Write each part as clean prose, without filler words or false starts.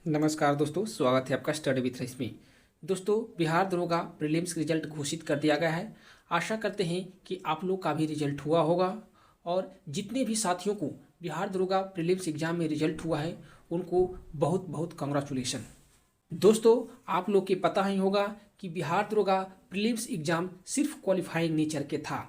नमस्कार दोस्तों, स्वागत है आपका स्टडी विथ रश्मि। दोस्तों, बिहार दरोगा प्रीलिम्स रिजल्ट घोषित कर दिया गया है। आशा करते हैं कि आप लोग का भी रिजल्ट हुआ होगा और जितने भी साथियों को बिहार दरोगा प्रीलिम्स एग्जाम में रिजल्ट हुआ है उनको बहुत बहुत कांग्रेचुलेशन। दोस्तों, आप लोग के पता ही होगा कि बिहार दरोगा प्रीलिम्स एग्जाम सिर्फ क्वालिफाइंग नेचर के था।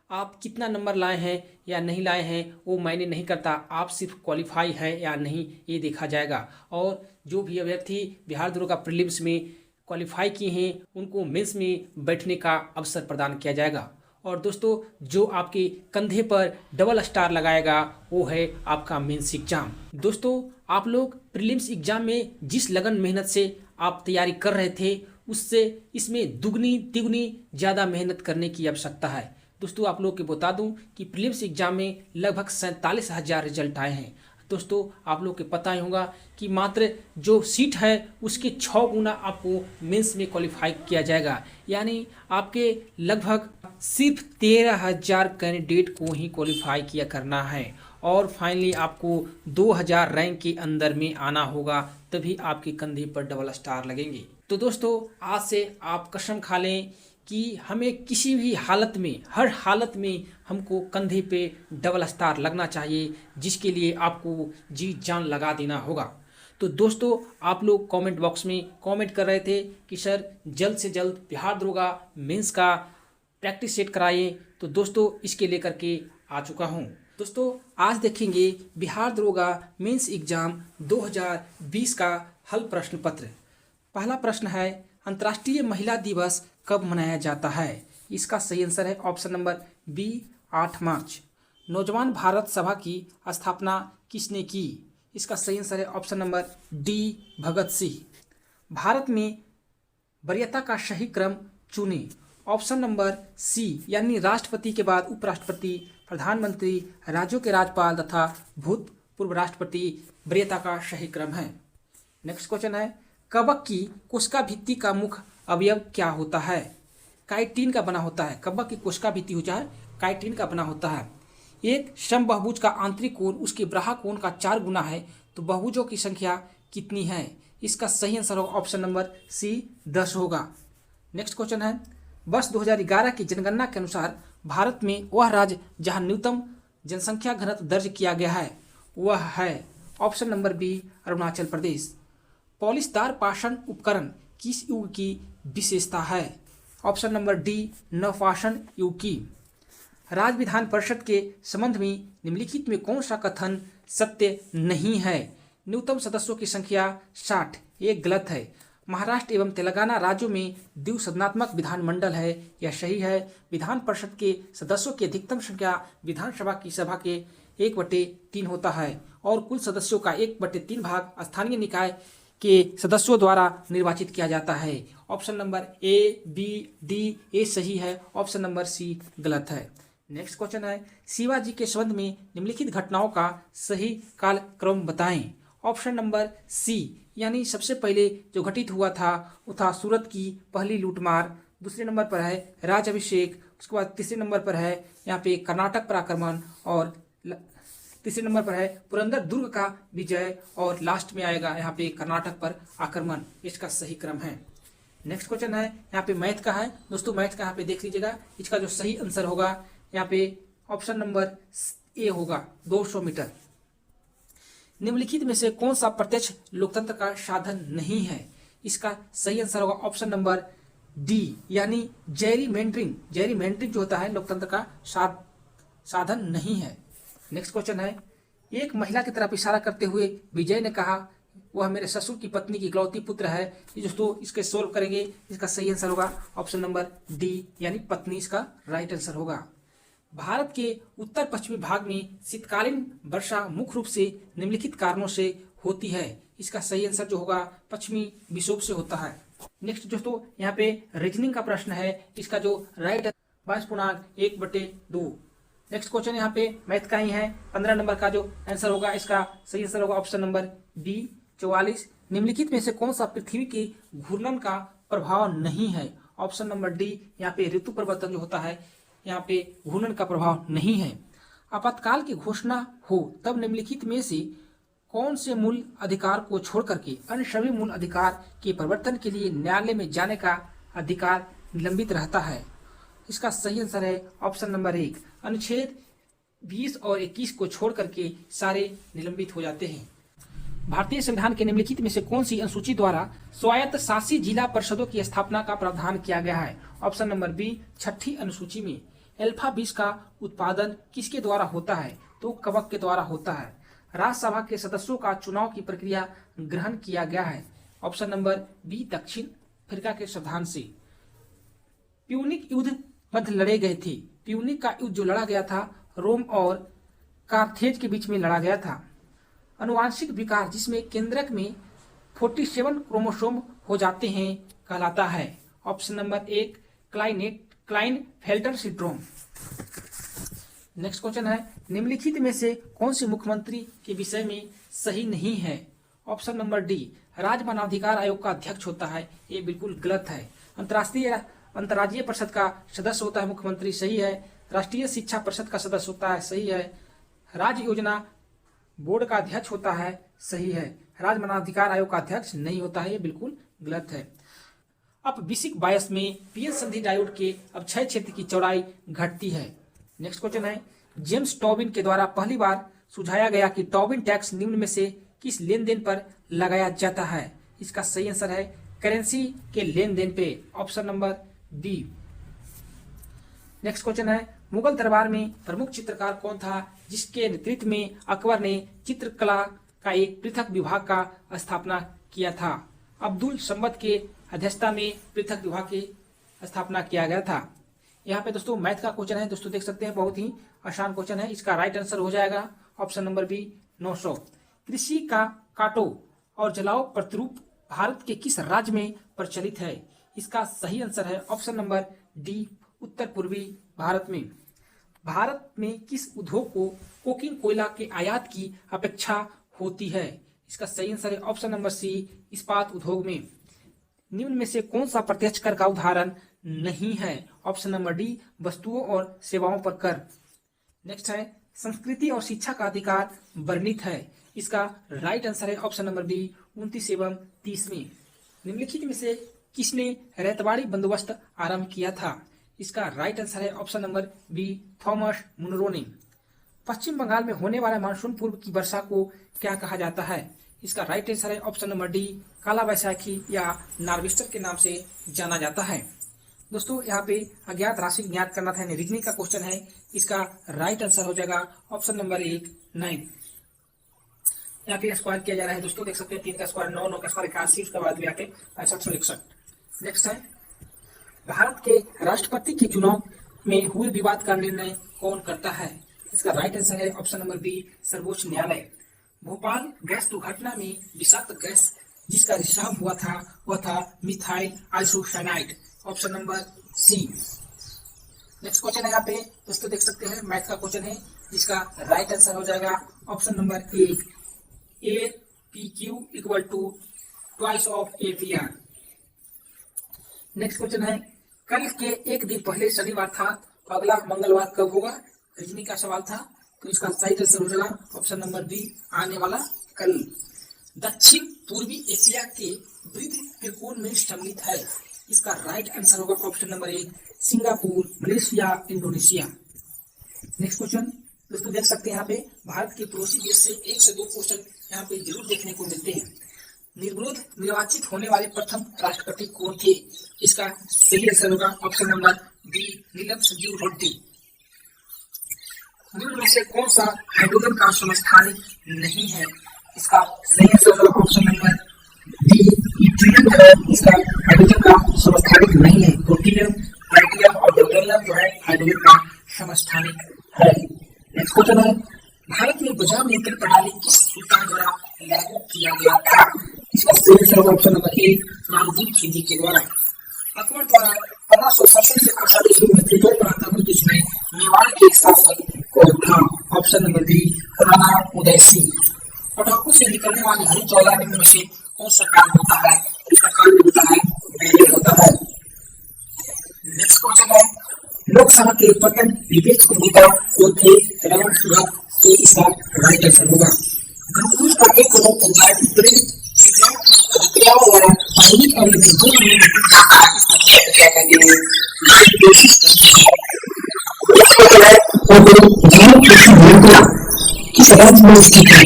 आप कितना नंबर लाए हैं या नहीं लाए हैं वो मायने नहीं करता, आप सिर्फ क्वालिफाई है या नहीं ये देखा जाएगा। और जो भी अभ्यर्थी बिहार दरोगा प्रीलिम्स में क्वालिफाई किए हैं उनको मेंस में बैठने का अवसर प्रदान किया जाएगा। और दोस्तों, जो आपके कंधे पर डबल स्टार लगाएगा वो है आपका मेंस एग्जाम। दोस्तों, आप लोग प्रीलिम्स एग्जाम में जिस लगन मेहनत से आप तैयारी कर रहे थे उससे इसमें दुगनी तिगुनी ज़्यादा मेहनत करने की आवश्यकता है। दोस्तों, आप लोग को बता दूं कि प्रीलिम्स एग्जाम में लगभग 47,000 रिजल्ट आए हैं। दोस्तों, आप लोग को पता ही होगा कि मात्र जो सीट है उसके 6 गुना आपको मेंस में क्वालिफाई किया जाएगा, यानी आपके लगभग सिर्फ 13,000 कैंडिडेट को ही क्वालिफाई किया करना है और फाइनली आपको 2,000 रैंक के अंदर में आना होगा, तभी आपके कंधे पर डबल स्टार लगेंगे। तो दोस्तों, आज से आप कसम खा लें कि हमें किसी भी हालत में, हर हालत में हमको कंधे पे डबल स्टार लगना चाहिए, जिसके लिए आपको जी जान लगा देना होगा। तो दोस्तों, आप लोग कमेंट बॉक्स में कमेंट कर रहे थे कि सर जल्द से जल्द बिहार दरोगा मेंस का प्रैक्टिस सेट कराइए। तो दोस्तों, इसके लेकर के आ चुका हूँ। दोस्तों, आज देखेंगे बिहार दरोगा मेंस एग्जाम 2020 का हल प्रश्न पत्र। पहला प्रश्न है, अंतर्राष्ट्रीय महिला दिवस कब मनाया जाता है? इसका सही आंसर है ऑप्शन नंबर बी 8 मार्च। नौजवान भारत सभा की स्थापना किसने की? इसका सही आंसर है option number D Bhagat Singh. Bharat में वरीयता का सही क्रम चुने। ऑप्शन नंबर सी, यानी राष्ट्रपति के बाद उपराष्ट्रपति, प्रधानमंत्री, राज्यों के राज्यपाल तथा भूतपूर्व राष्ट्रपति वरीयता का सही क्रम है। नेक्स्ट क्वेश्चन है, कवक की कोशिका भित्ति का मुख्य अवयव क्या होता है? काइटिन का बना होता है। कवक की कोशिका भित्ति हो जाए काइटिन का बना होता है। एक समबाहुभुज का आंतरिक कोण उसके बाह्य कोण का 4 गुना है, तो बहुभुजों की संख्या कितनी है? इसका सही आंसर होगा ऑप्शन नंबर सी 10 होगा। नेक्स्ट क्वेश्चन है, वर्ष 2011 की जनगणना के अनुसार भारत में वह राज्य जहां न्यूनतम जनसंख्या घनत्व दर्ज किया गया है वह है option number B Arunachal Pradesh. पॉलिशदार पाषाण उपकरण किस युग की विशेषता है? ऑप्शन नंबर डी नवपाषाण युग की। राज्य विधान परिषद के संबंध में निम्नलिखित में कौन सा कथन सत्य नहीं है? न्यूनतम सदस्यों की संख्या 60, ये गलत है। महाराष्ट्र एवं तेलंगाना राज्यों में द्विसदनात्मक विधानमंडल है, यह सही है। विधान परिषद के सदस्यों की अधिकतम संख्या विधानसभा की सभा के 1/3 होता है और कुल सदस्यों का 1/3 भाग स्थानीय निकाय के सदस्यों द्वारा निर्वाचित किया जाता है। Option number A B D A सही है, ऑप्शन नंबर सी गलत है। नेक्स्ट क्वेश्चन है, शिवाजी के संबंध में निम्नलिखित घटनाओं का सही कालक्रम बताएं। ऑप्शन नंबर सी, यानी सबसे पहले जो घटित हुआ था वो था सूरत की पहली लूटमार। दूसरे नंबर पर है राज्याभिषेक। उसके बाद तीसरे नंबर पर है यहाँ पे कर्नाटक पर आक्रमण और तीसरे नंबर पर है पुरंदर दुर्ग का विजय और लास्ट में आएगा यहाँ पे कर्नाटक पर आक्रमण। इसका सही क्रम है। नेक्स्ट क्वेश्चन है यहाँ पे मैथ का है। दोस्तों, मैथ का यहाँ पे देख लीजिएगा, इसका जो सही आंसर होगा यहाँ पे ऑप्शन नंबर ए होगा 200 मीटर। निम्नलिखित में से कौन सा प्रत्यक्ष लोकतंत्र का साधन नहीं है? इसका सही आंसर होगा ऑप्शन नंबर डी, यानी जेरीमेंडरिंग। जेरीमेंडरिंग जो होता है लोकतंत्र का साधन नहीं है। नेक्स्ट क्वेश्चन है, एक महिला की तरफ इशारा करते हुए विजय ने कहा वह मेरे ससुर की पत्नी की इकलौती पुत्र है। ये दोस्तों इसके सोल्व करेंगे, इसका सही आंसर होगा ऑप्शन नंबर डी, यानी पत्नी इसका राइट आंसर होगा। भारत के उत्तर पश्चिमी भाग में शीतकालीन वर्षा मुख्य रूप से निम्नलिखित कारणों से होती है। इसका सही आंसर जो होगा पश्चिमी विक्षोभ से होता है। नेक्स्ट दोस्तों, यहाँ पे रीजनिंग का प्रश्न है, इसका जो राइट 22.1/2। नेक्स्ट क्वेश्चन यहाँ पे मैथ का ही है। 15 नंबर का जो आंसर होगा इसका सही आंसर होगा ऑप्शन नंबर बी 44। निम्नलिखित में से कौन सा पृथ्वी के घूर्णन का प्रभाव नहीं है? ऑप्शन नंबर डी, यहाँ पे ऋतु परिवर्तन जो होता है यहाँ पे घूर्णन का प्रभाव नहीं है। आपातकाल की घोषणा हो तब निम्नलिखित में से कौन से मूल अधिकार को छोड़ करके अन्य सभी मूल अधिकार के परिवर्तन के लिए न्यायालय में जाने का अधिकार निलंबित रहता है? इसका सही आंसर है ऑप्शन नंबर 1। अनुच्छेद 20 और 21 को छोड़ करके सारे निलंबित हो जाते हैं। भारतीय संविधान के निम्नलिखित में से कौन सी अनुसूची द्वारा स्वायत्त शासी जिला परिषदों की स्थापना का प्रावधान किया गया है? ऑप्शन नंबर बी, छठी अनुसूची में। अल्फा 20 का उत्पादन किसके द्वारा होता है? तो कवक के द्वारा होता है। राज्यसभा के सदस्यों का चुनाव की प्रक्रिया ग्रहण किया गया है? ऑप्शन नंबर बी, दक्षिण अफ्रीका के संविधान से। प्यूनिक युद्ध मध्य लड़े गए थे। प्यूनिक का युद्ध जो लड़ा गया था रोम और कार्थेज के बीच में लड़ा गया था। अनुवांशिक विकार जिसमें केंद्रक में 47 क्रोमोसोम हो जाते हैं कहलाता है? Option number 1, Klinefelter syndrome. Next question है, निम्नलिखित में से कौन सी मुख्यमंत्री के विषय में सही नहीं है? ऑप्शन नंबर डी, राज्य मानवाधिकार आयोग का अध्यक्ष होता है, ये बिल्कुल गलत है। अंतर्राज्यीय परिषद का सदस्य होता है मुख्यमंत्री, सही है। राष्ट्रीय शिक्षा परिषद का सदस्य होता है, सही है। राज्य योजना बोर्ड का अध्यक्ष होता है, सही है। राज्य मानवाधिकार आयोग का अध्यक्ष नहीं होता है, ये बिल्कुल गलत है। अब बिसिक बायस में पीएन संधि डायोड के अवक्षय क्षेत्र की चौड़ाई घटती है। नेक्स्ट क्वेश्चन है, जेम्स टॉबिन के द्वारा पहली बार सुझाया गया कि टॉबिन टैक्स निम्न में से किस लेन देन पर लगाया जाता है? इसका सही आंसर है करेंसी के लेन देन पे, option number B. Next question है, मुगल दरबार में प्रमुख चित्रकार कौन था जिसके नेतृत्व में अकबर ने चित्रकला का एक पृथक विभाग का स्थापना किया था? अब्दुल सम्मद के अध्यक्षता में पृथक विभाग की स्थापना किया गया था। यहाँ पे दोस्तों मैथ का क्वेश्चन है, दोस्तों देख सकते हैं बहुत ही आसान क्वेश्चन है। इसका राइट आंसर हो जाएगा ऑप्शन नंबर बी, 900। कृषि का काटो और जलाओ प्रतिरूप भारत के किस राज्य में प्रचलित है? इसका सही आंसर है ऑप्शन नंबर डी, उत्तर पूर्वी भारत में। भारत में किस उद्योग को कोकिंग कोयला के आयात की अपेक्षा होती है? इसका सही आंसर है ऑप्शन नंबर सी, इस्पात उद्योग में। निम्न में से कौन सा प्रत्यक्ष कर का उदाहरण नहीं है? ऑप्शन नंबर डी, वस्तुओं और सेवाओं पर कर। नेक्स्ट है, संस्कृति और शिक्षा का अधिकार वर्णित है। इसका राइट आंसर है ऑप्शन नंबर बी, 29 एवं 30 में। निम्नलिखित में से किसने रैतवाड़ी बंदोबस्त आरंभ किया था? इसका राइट आंसर है option number B, Thomas Munro ने। पश्चिम बंगाल में होने वाला मानसून पूर्व की वर्षा को क्या कहा जाता है? इसका राइट आंसर है ऑप्शन नंबर डी, काला बैसाखी या नार्विस्टर के नाम से जाना जाता है। दोस्तों यहाँ पे अज्ञात राशि ज्ञात करना था, यानी रीजनिंग का क्वेश्चन है। इसका राइट आंसर हो जाएगा ऑप्शन नंबर 1, 9। यहाँ पे स्क्वायर किया जा रहा है दोस्तों, देख सकते हैं 3 का स्क्वायर 9, 9 का स्क्वायर 81, उसके बाद भी आके 6561। नेक्स्ट है, भारत के राष्ट्रपति के चुनाव में हुए विवाद का निर्णय कौन करता है? इसका राइट आंसर है ऑप्शन नंबर बी, सर्वोच्च न्यायालय। भोपाल गैस दुर्घटना में विषाक्त गैस जिसका रिसाव हुआ था वह था methyl isocyanide, option number C. Next question है यहाँ पे दोस्तों देख सकते हैं मैथ का क्वेश्चन है, जिसका राइट आंसर हो जाएगा option number A, APQ equal to twice of APR। Next question है, कल के एक दिन पहले शनिवार था, अगला मंगलवार कब होगा? रीजनिंग का सवाल था, तो इसका सही आंसर हो जाएगा ऑप्शन नंबर बी, आने वाला कल। दक्षिण पूर्वी एशिया के वृत्त त्रिकोण में सम्मिलित है। इसका राइट आंसर होगा option number 1, Singapore, Malaysia, Indonesia. Next question दोस्तों देख सकते हैं यहाँ पे भारत के पड़ोसी देश से 1 से 2 क्वेश्चन यहाँ पे जरूर देखने को मिलते हैं। निर्विरोध निर्वाचित होने वाले प्रथम राष्ट्रपति कौन थे? इसका सही आंसर होगा ऑप्शन नंबर बी, नीलम संजीव रेड्डी। निम्न में से कौन सा हाइड्रोजन का समस्थानिक नहीं है? इसका सही आंसर होगा ऑप्शन नंबर डी, ड्यूटेरियम जो है इसका हाइड्रोजन का समस्थानिक नहीं है। प्लूटोनियम, ट्राइटियम और ड्यूटेरियम जो है हाइड्रोजन का समस्थानिक है। नेक्स्ट क्वेश्चन है, भारत में बाजार नियंत्रण प्रणाली किस सुल्तान द्वारा लागू किया गया था? इसका सही आंसर होगा ऑप्शन नंबर 1, नारदीप खिलजी के द्वारा। अकबर द्वारा 1587 से 1800 में त्रिजोर पर आक्रमण के समय मेवाड़ के शासक कौन था? Option number B, Rana Uday Singh. पटाखों से निकलने वाली हरी ज्वाला निम्न में से कौन सा कार्य होता है? इसका कार्य होता है बैरियर होता है। नेक्स्ट क्वेश्चन है, लोकसभा के पतन विपक्ष के नेता कौन थे? राम सूरत, तो इसका राइट आंसर होगा। कंट्रोल करके पूरा पंचायत पूरे क्या हो रहा है पानी और क्या कहते हैं कोशिश करते हैं और किस राज में स्थित है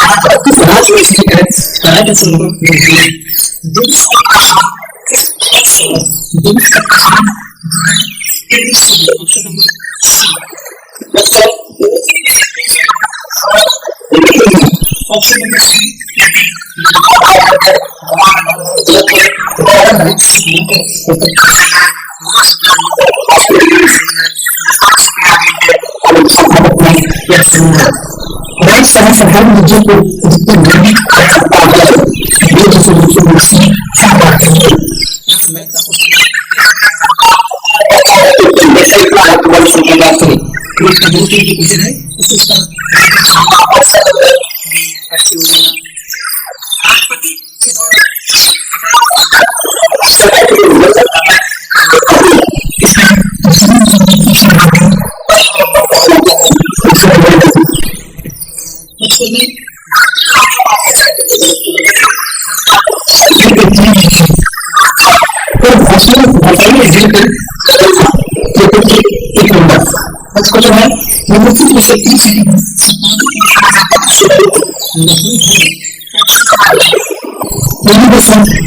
किस राज में स्थित है भारत सरकार मुझे को उसको जो है निम्नलिखित शक्ति से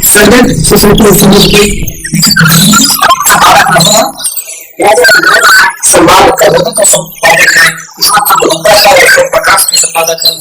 सर्वेंट सोसाइटी समझ के संवाद करने का संपादक है इसका प्रकाश के संपादक है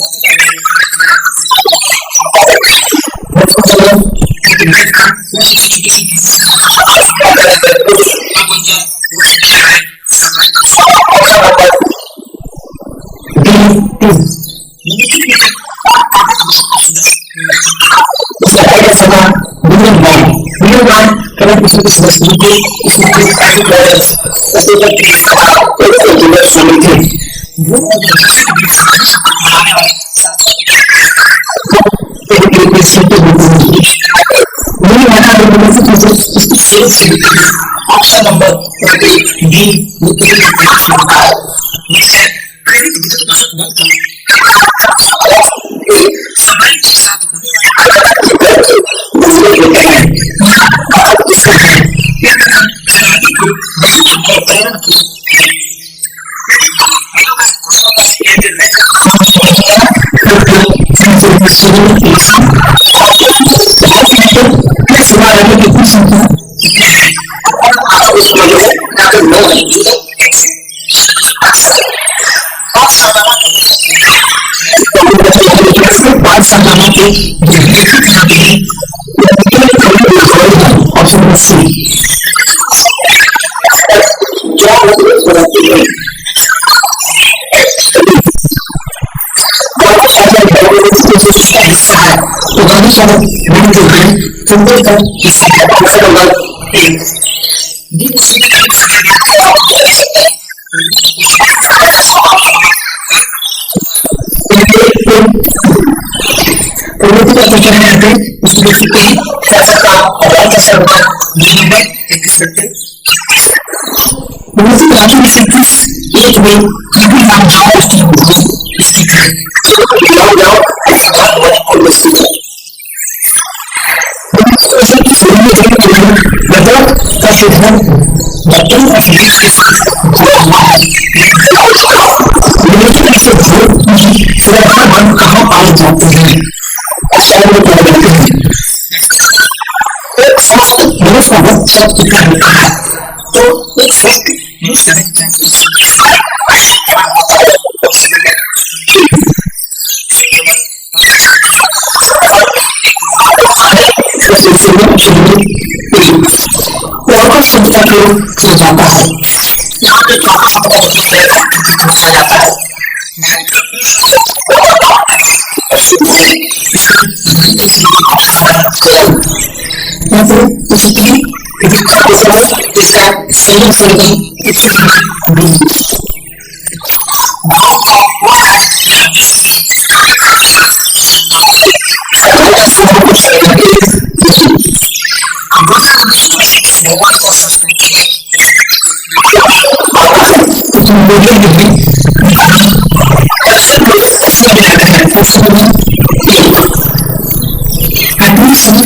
option number D option C कहाँ पाए जाते हैं तो एक फैक्ट यूज करते हैं संख्या किया जाता है यहाँ पे जाता है इसका सही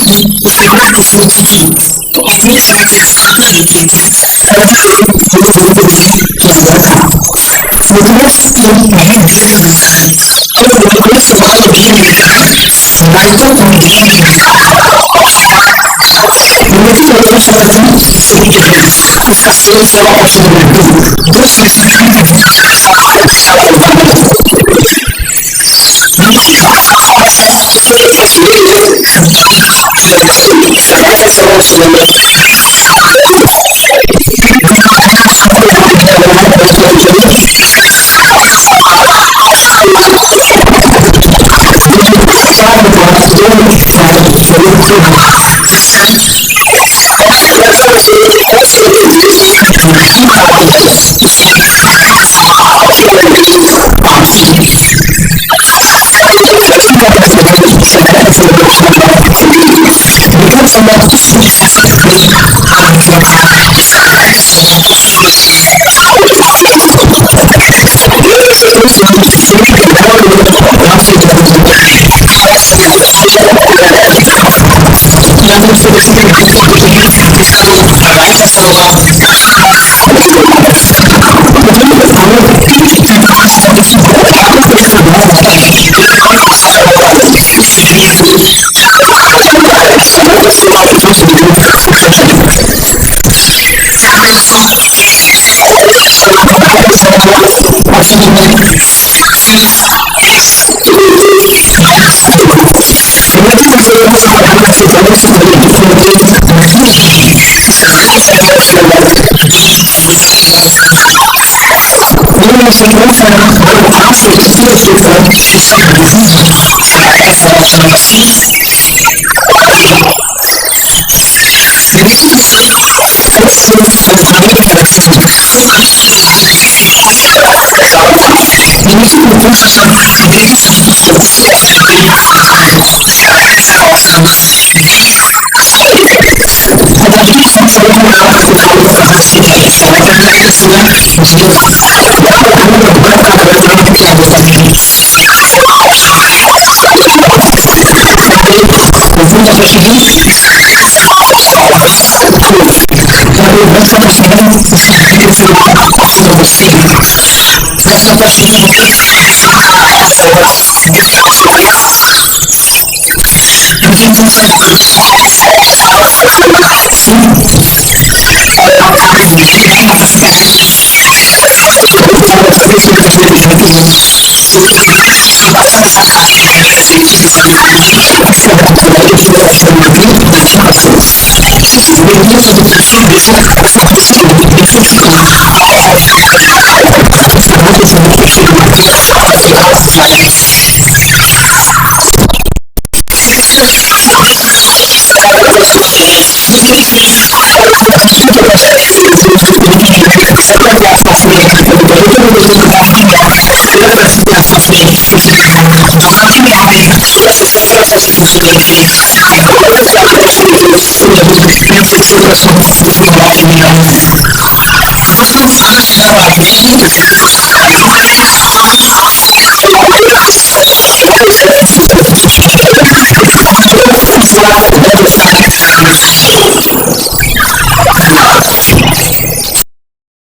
की प्रेरणा किसी ने की तो अपने समय की स्थापना जो की थी 15 में किया गया था। कांग्रेस की पहल दिल्ली में मिलता है और कांग्रेस वाले भी मिलता है नायकों को दिल्ली में मिलता है। उन्नीस संगठन शुरू किया गया उसका सेल सेवा और दो संगठन के बीच